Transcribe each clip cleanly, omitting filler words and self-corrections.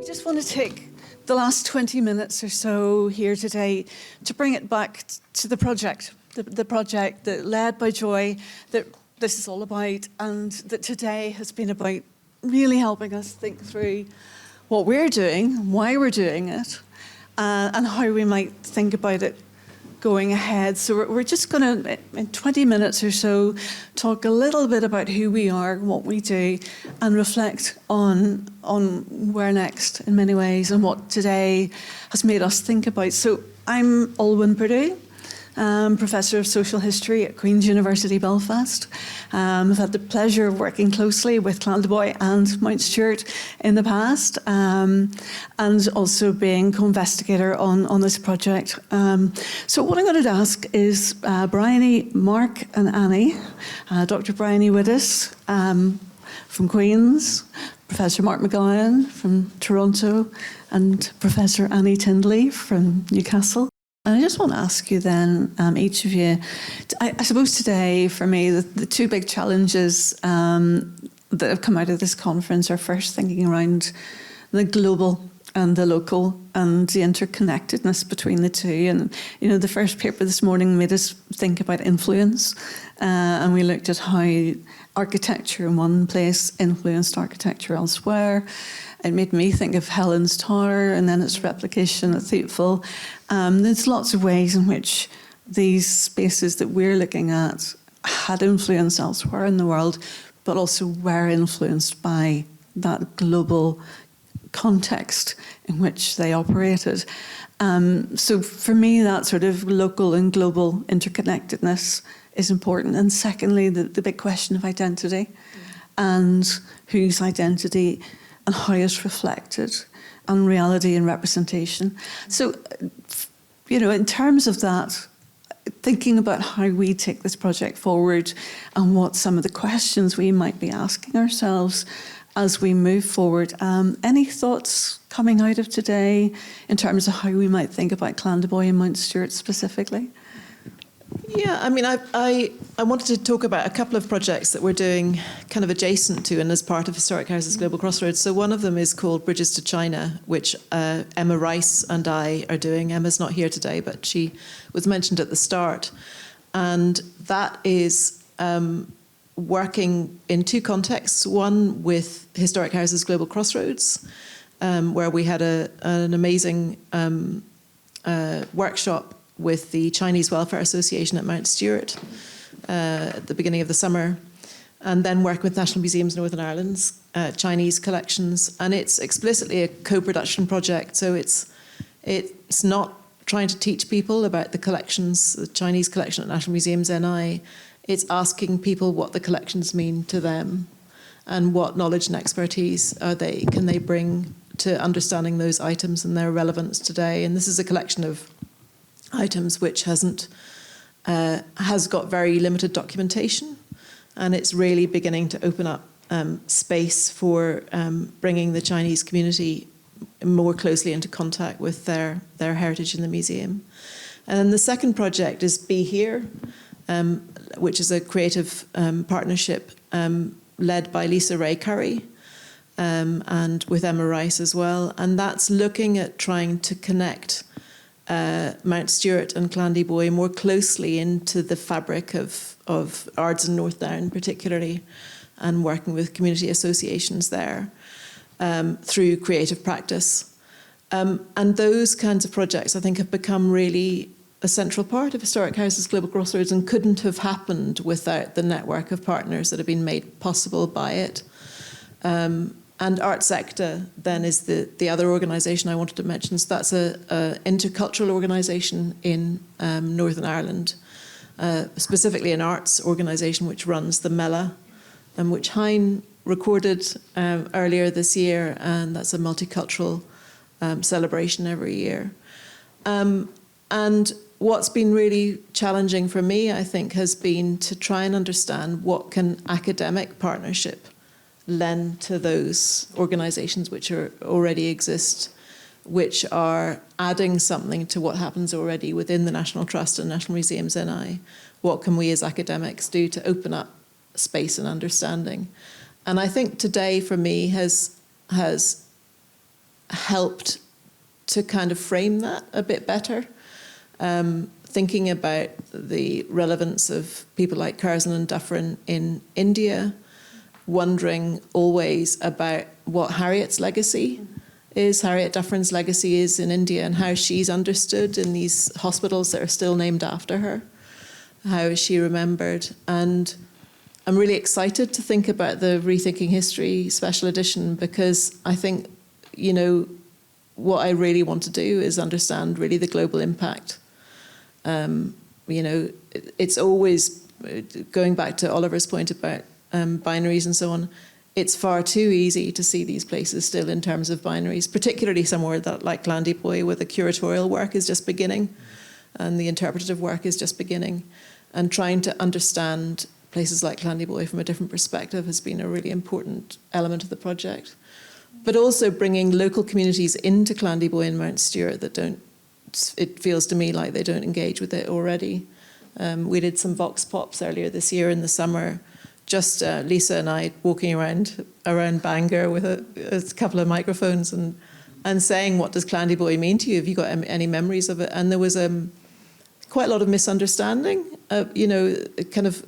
We just want to take the last 20 minutes or so here today to bring it back to the project, the project that led by Joy, that this is all about, and that today has been about really helping us think through what we're doing, why we're doing it, and how we might think about it going ahead. So we're just going to, in 20 minutes or so, talk a little bit about who we are, what we do, and reflect on where next in many ways and what today has made us think about. So I'm Olwen, Purdue. Professor of Social History at Queen's University Belfast. I've had the pleasure of working closely with Clandeboy and Mount Stewart in the past, and also being co-investigator on this project. So what I'm going to ask is Briony, Mark and Annie, Dr. Briony Widdis from Queen's, Professor Mark McGowan from Toronto, and Professor Annie Tindley from Newcastle. And I just want to ask you then, each of you, I suppose today for me, the two big challenges that have come out of this conference are first thinking around the global and the local and the interconnectedness between the two. And, you know, the first paper this morning made us think about influence, and we looked at how architecture in one place influenced architecture elsewhere. It made me think of Helen's Tower and then its replication at Thiepval. There's lots of ways in which these spaces that we're looking at had influence elsewhere in the world, but also were influenced by that global context in which they operated. So for me, that sort of local and global interconnectedness is important. And secondly, the big question of identity and whose identity and how it's reflected on reality and representation. So, you know, in terms of that, thinking about how we take this project forward and what some of the questions we might be asking ourselves as we move forward. Any thoughts coming out of today in terms of how we might think about Clandeboy and Mount Stewart specifically? Yeah, I mean, I wanted to talk about a couple of projects that we're doing kind of adjacent to and as part of Historic Houses Global Crossroads. So one of them is called Bridges to China, which Emma Rice and I are doing. Emma's not here today, but she was mentioned at the start. And that is working in two contexts. One with Historic Houses Global Crossroads, where we had an amazing workshop with the Chinese Welfare Association at Mount Stewart at the beginning of the summer, and then work with National Museums Northern Ireland's Chinese collections. And it's explicitly a co-production project, so it's not trying to teach people about the collections, the Chinese collection at National Museums NI. It's asking people what the collections mean to them and what knowledge and expertise can they bring to understanding those items and their relevance today. And this is a collection of items which has got very limited documentation, and it's really beginning to open up space for bringing the Chinese community more closely into contact with their heritage in the museum. And then the second project is Be Here, which is a creative partnership led by Lisa Ray Curry and with Emma Rice as well, and that's looking at trying to connect Mount Stewart and Clandeboy more closely into the fabric of Ards and North Down particularly, and working with community associations there through creative practice. And those kinds of projects, I think, have become really a central part of Historic Houses Global Crossroads and couldn't have happened without the network of partners that have been made possible by it. And Art Sector then is the other organisation I wanted to mention. So that's a intercultural organisation in Northern Ireland, specifically an arts organisation which runs the Mela, and which Hein recorded earlier this year, and that's a multicultural celebration every year. And what's been really challenging for me, I think, has been to try and understand what can academic partnership lend to those organisations which already exist, which are adding something to what happens already within the National Trust and National Museums NI. What can we as academics do to open up space and understanding? And I think today for me has helped to kind of frame that a bit better. Thinking about the relevance of people like Curzon and Dufferin in India, wondering always about what Harriet's legacy is, Harriet Dufferin's legacy is in India, and how she's understood in these hospitals that are still named after her. How is she remembered? And I'm really excited to think about the Rethinking History special edition, because I think, you know, what I really want to do is understand really the global impact. You know, it's always, going back to Oliver's point about binaries and so on, it's far too easy to see these places still in terms of binaries, particularly somewhere that, like Clandeboy, where the curatorial work is just beginning and the interpretative work is just beginning. And trying to understand places like Clandeboy from a different perspective has been a really important element of the project. But also bringing local communities into Clandeboy and Mount Stewart that don't, it feels to me like they don't engage with it already. We did some Vox Pops earlier this year in the summer, just Lisa and I walking around Bangor with a couple of microphones and saying, what does Clandeboy mean to you? Have you got any memories of it? And there was quite a lot of misunderstanding, you know, kind of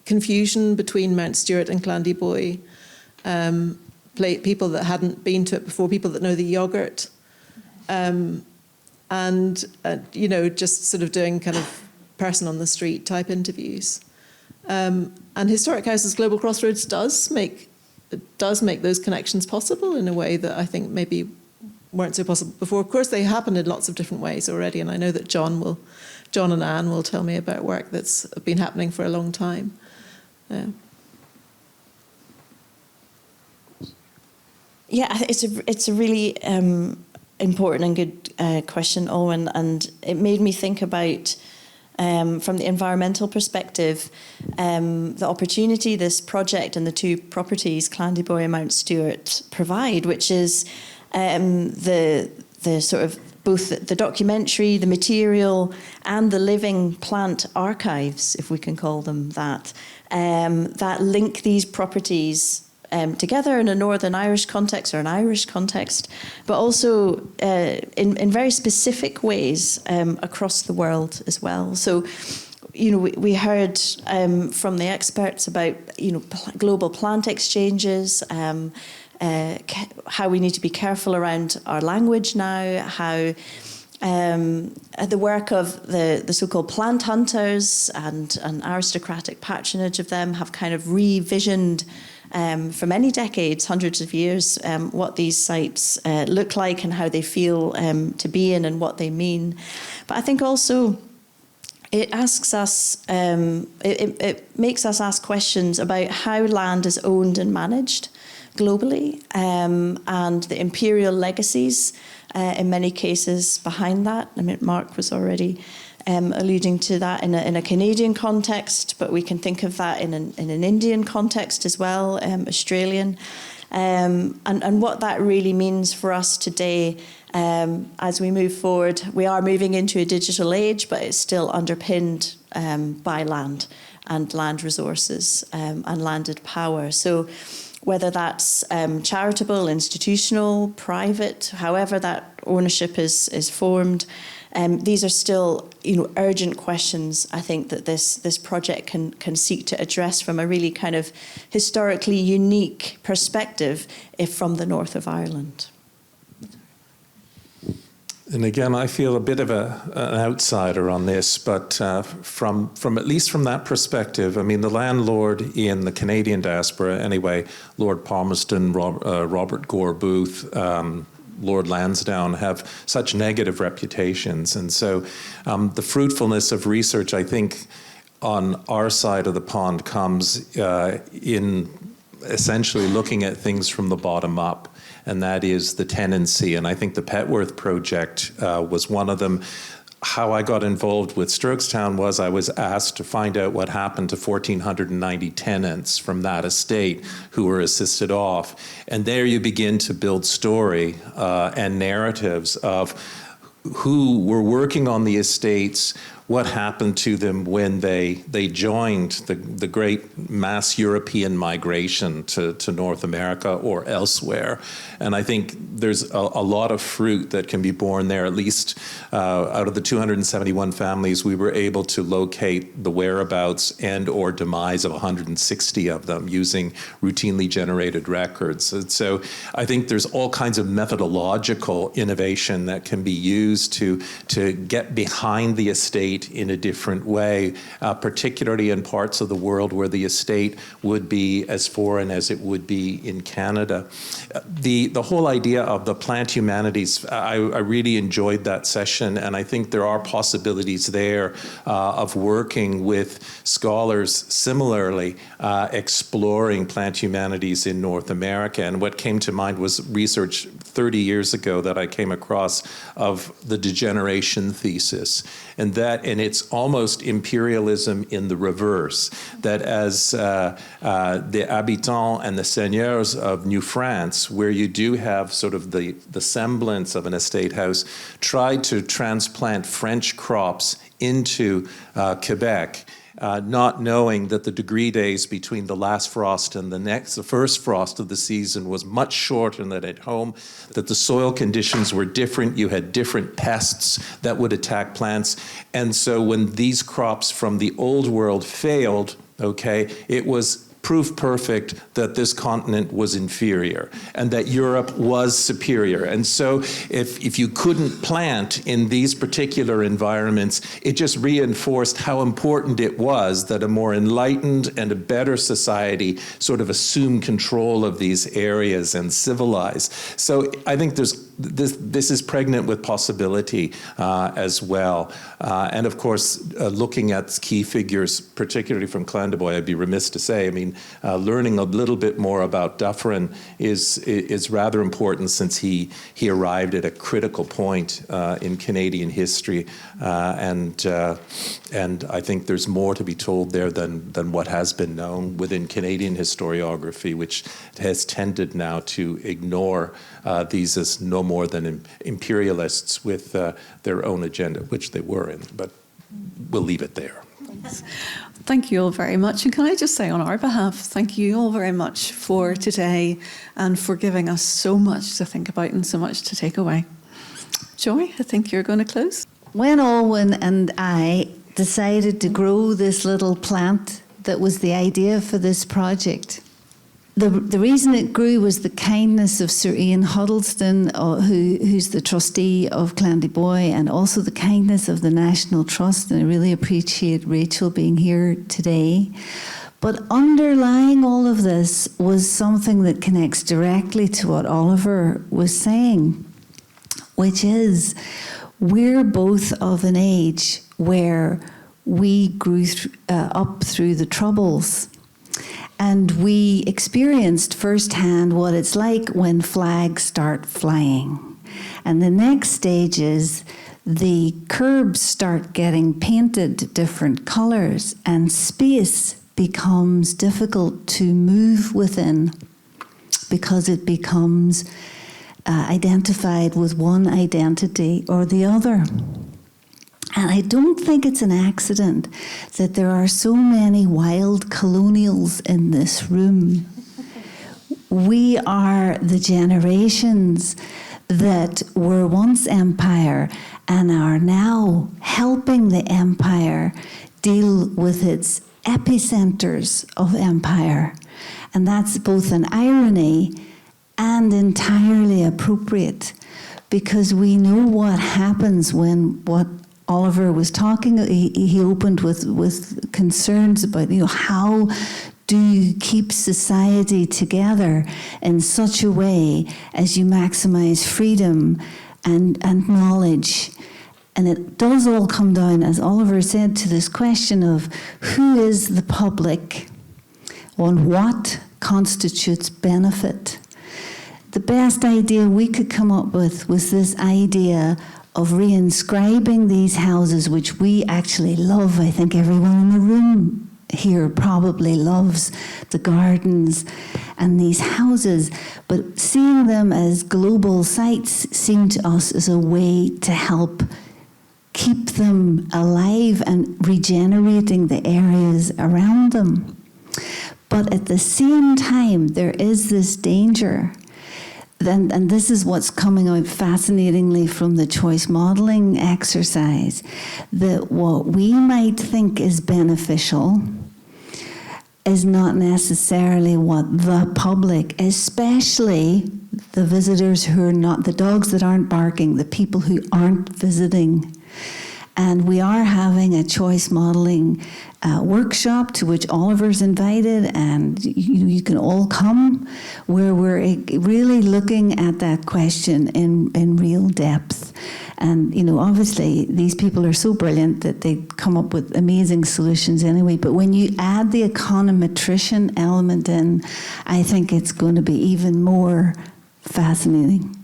confusion between Mount Stewart and Clandeboy, people that hadn't been to it before, people that know the yogurt, and you know, just sort of doing kind of person on the street type interviews. And Historic Houses Global Crossroads does make those connections possible in a way that I think maybe weren't so possible before. Of course, they happen in lots of different ways already, and I know that John and Anne will tell me about work that's been happening for a long time. Yeah, it's a really important and good question, Olwen, and it made me think about, from the environmental perspective, the opportunity this project and the two properties, Clandeboy and Mount Stewart, provide, which is the sort of both the documentary, the material, and the living plant archives, if we can call them that, that link these properties together in a Northern Irish context or an Irish context, but also in very specific ways across the world as well. So, you know, we heard from the experts about, you know, global plant exchanges, how we need to be careful around our language now, how the work of the so-called plant hunters and aristocratic patronage of them have kind of revisioned for many decades, hundreds of years, what these sites look like and how they feel to be in and what they mean. But I think also it asks us, it makes us ask questions about how land is owned and managed globally, and the imperial legacies in many cases behind that. I mean, Mark was already alluding to that in a Canadian context, but we can think of that in an Indian context as well, Australian, and what that really means for us today as we move forward. We are moving into a digital age, but it's still underpinned by land and land resources and landed power. So whether that's charitable, institutional, private, however that ownership is formed, these are still, you know, urgent questions, I think, that this project can seek to address from a really kind of historically unique perspective, if from the north of Ireland. And again, I feel a bit of an outsider on this, but from at least from that perspective, I mean, the landlord in the Canadian diaspora, anyway, Lord Palmerston, Robert Gore Booth, Lord Lansdowne, have such negative reputations. And so the fruitfulness of research, I think, on our side of the pond comes in essentially looking at things from the bottom up. And that is the tenancy. And I think the Petworth project was one of them. How I got involved with Sturrockstown was I was asked to find out what happened to 1,490 tenants from that estate who were assisted off. And there you begin to build story and narratives of who were working on the estates, what happened to them when they joined the great mass European migration to North America or elsewhere. And I think there's a lot of fruit that can be borne there. At least out of the 271 families, we were able to locate the whereabouts and or demise of 160 of them using routinely generated records. And so I think there's all kinds of methodological innovation that can be used to get behind the estate in a different way, particularly in parts of the world where the estate would be as foreign as it would be in Canada. The whole idea of the plant humanities, I really enjoyed that session, and I think there are possibilities there of working with scholars similarly exploring plant humanities in North America. And what came to mind was research 30 years ago that I came across of the degeneration thesis, and it's almost imperialism in the reverse, that as the habitants and the seigneurs of New France, where you do have sort of the semblance of an estate house, tried to transplant French crops into Quebec, not knowing that the degree days between the last frost and the first frost of the season was much shorter than at home, that the soil conditions were different, you had different pests that would attack plants. And so when these crops from the old world failed, it was proof perfect that this continent was inferior and that Europe was superior. And so if you couldn't plant in these particular environments, it just reinforced how important it was that a more enlightened and a better society sort of assume control of these areas and civilize. So I think this is pregnant with possibility as well. And of course, looking at key figures, particularly from Clandeboy, I'd be remiss to say, I mean, learning a little bit more about Dufferin is rather important, since he arrived at a critical point in Canadian history, and I think there's more to be told there than what has been known within Canadian historiography, which has tended now to ignore these as no more than imperialists with their own agenda, which they were in, but we'll leave it there. Thank you all very much. And can I just say on our behalf, thank you all very much for today and for giving us so much to think about and so much to take away. Joy, I think you're going to close. When Olwen and I decided to grow this little plant that was the idea for this project, the reason it grew was the kindness of Sir Ian Huddleston, who's the trustee of Clandeboy, and also the kindness of the National Trust. And I really appreciate Rachel being here today. But underlying all of this was something that connects directly to what Oliver was saying, which is we're both of an age where we grew up through the Troubles. And we experienced firsthand what it's like when flags start flying. And the next stage is the curbs start getting painted different colors, and space becomes difficult to move within because it becomes identified with one identity or the other. And I don't think it's an accident that there are so many wild colonials in this room. We are the generations that were once empire and are now helping the empire deal with its epicenters of empire. And that's both an irony and entirely appropriate, because we know what happens when what Oliver was talking, he opened with concerns about, how do you keep society together in such a way as you maximize freedom and knowledge. And it does all come down, as Oliver said, to this question of who is the public, on what constitutes benefit. The best idea we could come up with was this idea of reinscribing these houses, which we actually love. I think everyone in the room here probably loves the gardens and these houses, but seeing them as global sites seemed to us as a way to help keep them alive and regenerating the areas around them. But at the same time, there is this danger. And this is what's coming out fascinatingly from the choice modelling exercise, that what we might think is beneficial is not necessarily what the public, especially the visitors who are not, the dogs that aren't barking, the people who aren't visiting. And we are having a choice modelling workshop to which Oliver's invited, and you can all come, where we're really looking at that question in real depth. And, you know, obviously these people are so brilliant that they come up with amazing solutions anyway. But when you add the econometrician element in, I think it's going to be even more fascinating.